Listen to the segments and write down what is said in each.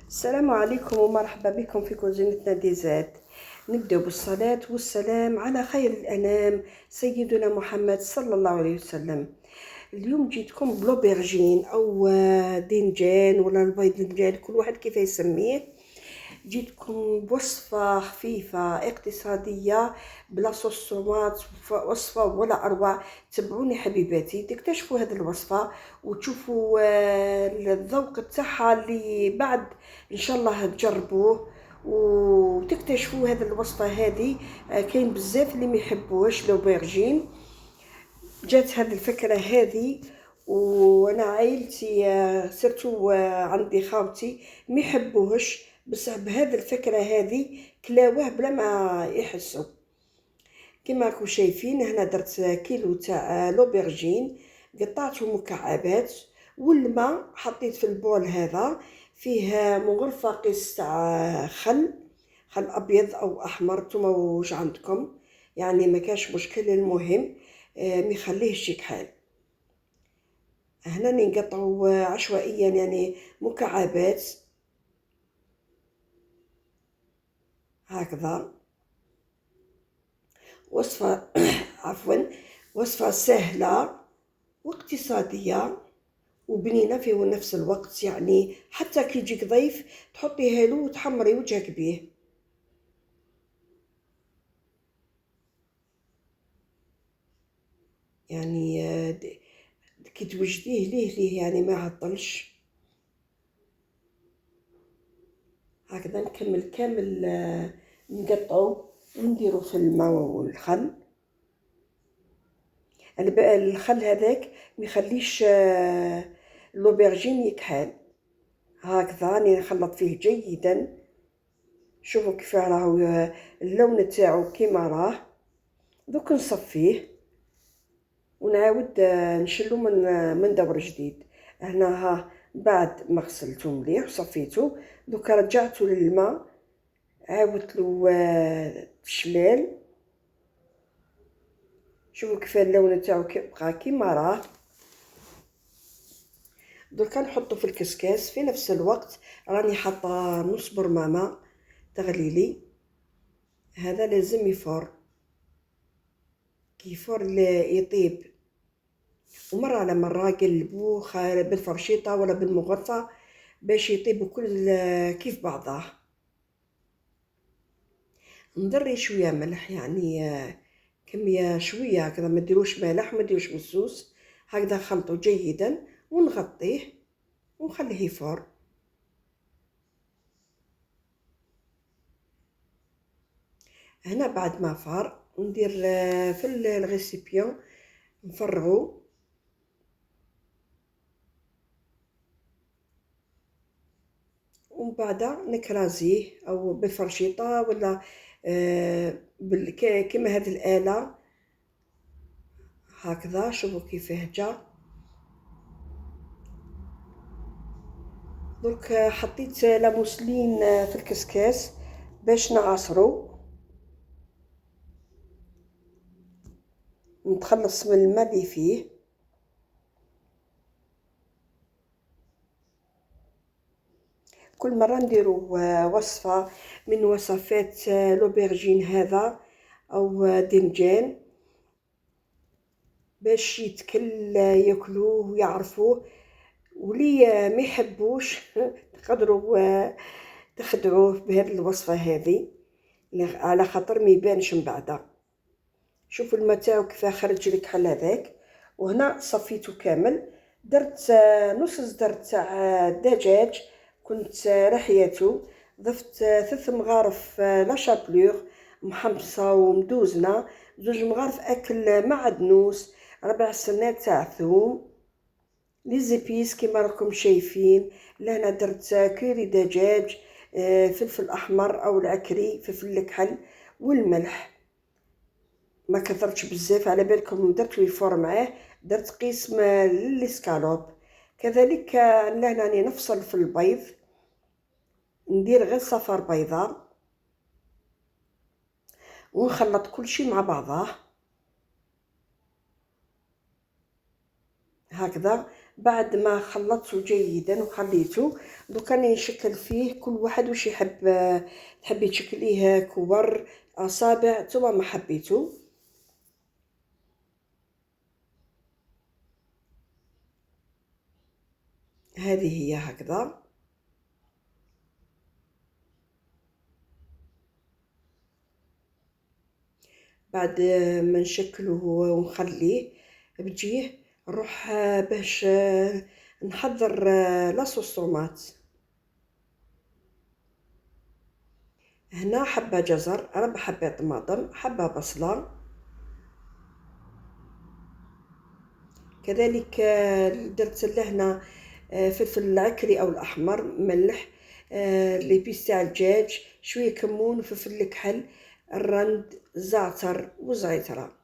السلام عليكم ومرحبا بكم في كوزينتنا ديزات. نبدأ بالصلاة والسلام على خير الأنام سيدنا محمد صلى الله عليه وسلم. اليوم جيتكم بلوبرجين أو دينجان ولا الباذنجان، كل واحد كيف يسميه. جيتكم بوصفة خفيفة اقتصادية بلا صوص طوماط، وصفة ولا أروع. تبعوني حبيباتي تكتشفوا هذه الوصفة وتشوفوا الذوق تاعها اللي بعد إن شاء الله تجربوه وتكتشفوا هذه الوصفة هذه. كاين بزاف اللي ما يحبوهاش لوبرجين. جات هذه الفكرة هذه وانا عائلتي سيرتو عندي خاوتي ما يحبوهش، بس بهذه الفكرة هذه كلاوه بلا ما يحسوا. كما راكم شايفين هنا درت كيلو تاع لوبرجين، قطعته مكعبات، والماء حطيت في البول هذا فيه مغرفة قيس تاع خل ابيض او احمر، نتوما واش عندكم، يعني ما كاش مشكل. المهم ما يخليهش يكحل. هنا نقطعوا عشوائيا يعني مكعبات هكذا. وصفة عفوا، وصفة سهلة واقتصادية وبنينة في نفس الوقت، يعني حتى كي يجيك ضيف تحطيها له وتحمري وجهك بيه. يعني كي توجديه ليه يعني ما عطلش. هكذا نكمل كامل نقطعو ونديرو في الماء والخل. الخل هذاك ما يخليش اللوبرجين يكحل. هكذا راني نخلط فيه جيدا. شوفوا كيف راهو اللون تاعو كيما راه. دوك نصفيه ونعاود نشلو من دور جديد. هنا ها بعد ما غسلته مليح وصفيته، دوكا رجعته للماء، عاودت له تشلال. شوفوا كيف اللون تاعو بقى كيما راه. دركا نحطو في الكسكاس. في نفس الوقت راني حاطه نص برمامه تغلي لي. هذا لازم يفور، كي يفور يطيب، ومره على مره قلبوه بالفرشيطه ولا بالمغرفه باش يطيب كل كيف بعضه. نضري شويه ملح، يعني كميه شويه هكذا، ما ديروش ملح وما ديروش مسوس. هكذا خلطه جيدا ونغطيه ونخليه يفور. هنا بعد ما فار ندير في الغيسيبيون نفرغو، ومن بعد نكرازيه او بالفرشيطه ولا كيما هذه الاله هكذا. شوفوا كيفاه جا. درك حطيت لاموسلين في الكسكاس باش نعصرو، نتخلص من الماء اللي فيه. كل مرة نديرو وصفة من وصفات لوبرجين هذا أو دنجان باش يتكل ياكلوه ويعرفوه. ولي ما يحبوش تقدروا تخدعوه بهذه الوصفة هذه على خاطر ما يبانش من بعدها. شوفوا الماء تاعو كيف خرج لك حل هذاك. وهنا صفيته كامل. درت نص صدر تاع دجاج كنت رحيته، ضفت 3 مغارف لا شابلور محمصه ومدوزنه، 2 مغارف اكل معدنوس، 4 سنات تاع ثوم، لي زيبيس كيما راكم شايفين. لهنا درت كيري دجاج، فلفل احمر او العكري، فلفل الكحل والملح. ما كثرتش بزاف على بالكم درت ويفور معاه. درت قيس للسكالوب. كذلك لهنا راني نفصل في البيض، ندير غير صفار بيضاء ونخلط كل شيء مع بعضه هكذا. بعد ما خلطته جيدا وخليته، دوكا راني نشكل فيه كل واحد واش يحب. تحبي تشكليه كور، اصابع، نتوما ما حبيتو. هذه هي هكذا. بعد ما نشكله ونخليه بجيه نروح باش نحضر لاصوص طوماط. هنا حبة جزر، ربع حبة طماطم، حبة بصلة، كذلك درت لهنا فلفل عكري او الاحمر، ملح، ليبيس تاع الدجاج، شويه كمون وفلفل الكحل، الرند، زعتر وزعترة،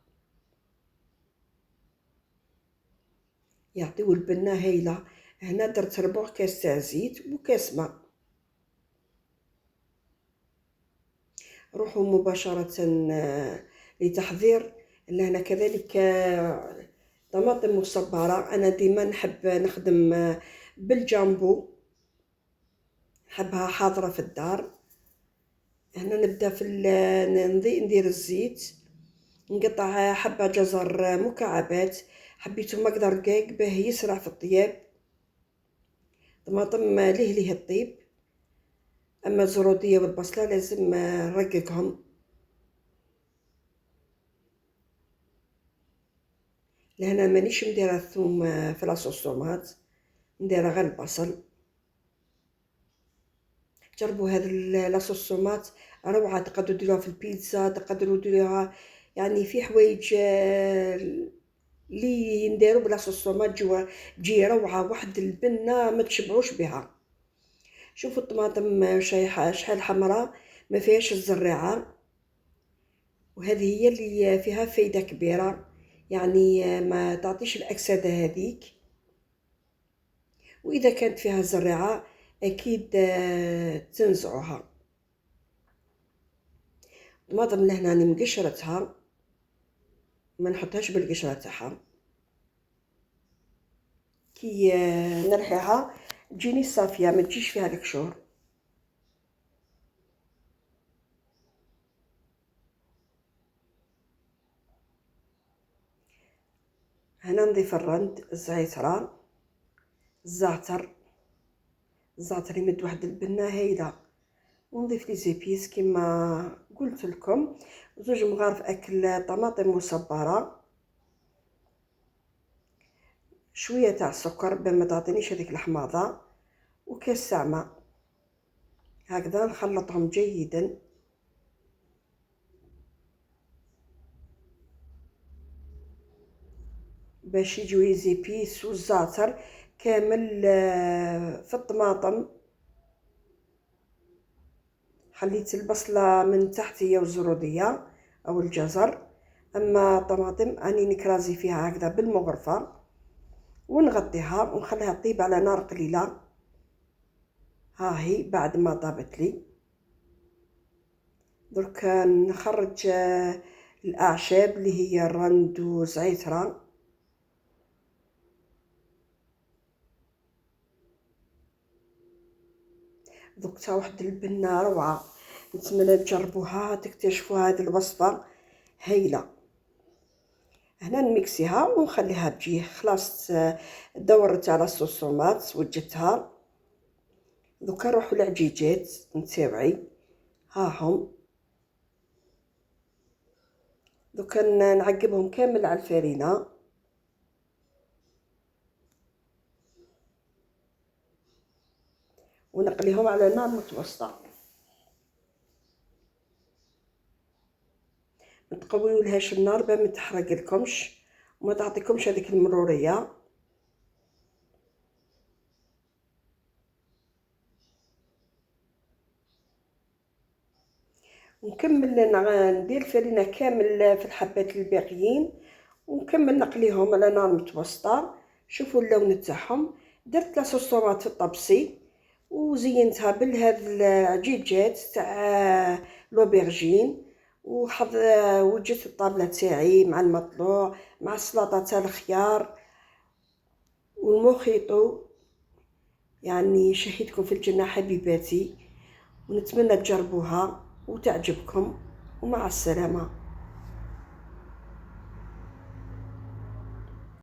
يعطيو البنة هايلة. هنا درت ربع كاس تاع زيت وكاس ماء. روحوا مباشرة لتحضير. لهنا كذلك طماطم مصبرة، انا ديما نحب نخدم بالجامبو، نحبها حاضرة في الدار. هنا نبدا في ندير الزيت، نقطع حبة جزر مكعبات، حبيتو مقدار رقيق باه يسرع في الطياب. طماطم ليه الطيب، اما الزرودية والبصلة لازم نرققهم. لهنا مانيش مديره الثوم في لاصوص طوماط، ندير غير البصل. جربوا هذا لاصوص طوماط روعه، تقدروا ديروها في البيتزا، تقدروا ديروها يعني في حوايج اللي نديرو بلاصوص طوماط تجي روعه، واحد البنه ما تشبعوش بها. شوفوا الطماطم شحال حمراء، ما فيهاش الزريعه، وهذه هي اللي فيها فايده كبيره، يعني ما تعطيش الاكسده هذيك. واذا كانت فيها زريعه اكيد تنزعوها. الطماطم لهنا راني مقشرتها، ما نحطهاش بالقشره تاعها، كي نرحيها تجيني صافيه، ما تجيش فيها القشور. هنا نضيف الرند، الزعتر، الزعتر، الزعتر يمد واحد البنه هايله. ونضيف لي زيبيس كما قلت لكم، زوج مغارف اكل طماطم مصبره، شويه تاع السكر باه ما تعطينيش هذيك الحماضه، وكاس تاع ماء. هكذا نخلطهم جيدا باش يجيو زيبيس والزعتر كامل في الطماطم. خليت البصله من تحت هي والزروديه او الجزر، اما الطماطم اني نكرازي فيها هكذا بالمغرفه ونغطيها ونخليها طيب على نار قليله. ها هي بعد ما طابت لي، درك نخرج الاعشاب اللي هي الرند وزعتره. ذقتها واحد البنه روعه، نتمنى تجربوها تكتشفوا هذه الوصفه هايله. هنا نميكسيها ونخليها تجي خلاص. دورت على صوص طوماط وجدتها. دوكا نروحو للعجيجات نتاوعي، ها هم. دوكا نعقبهم كامل على الفرينه، ونقليهم على نار متوسطه. ما تقويولهاش النار باه ما تحرق لكمش وما تعطيكمش هذيك المروريه. ونكمل ندير الفرينه كامل في الحبات الباقيين، ونكمل نقليهم على نار متوسطه. شوفوا اللون تاعهم. درت لاصوص طوماط في الطبسي وزينتها بالهاد العجيجات تاع لوبرجين، وحض وجدت الطابله تاعي مع المطلوع مع السلطه تاع الخيار والموخيطو، يعني شهيتكم في الجنة حبيباتي، ونتمنى تجربوها وتعجبكم، ومع السلامة.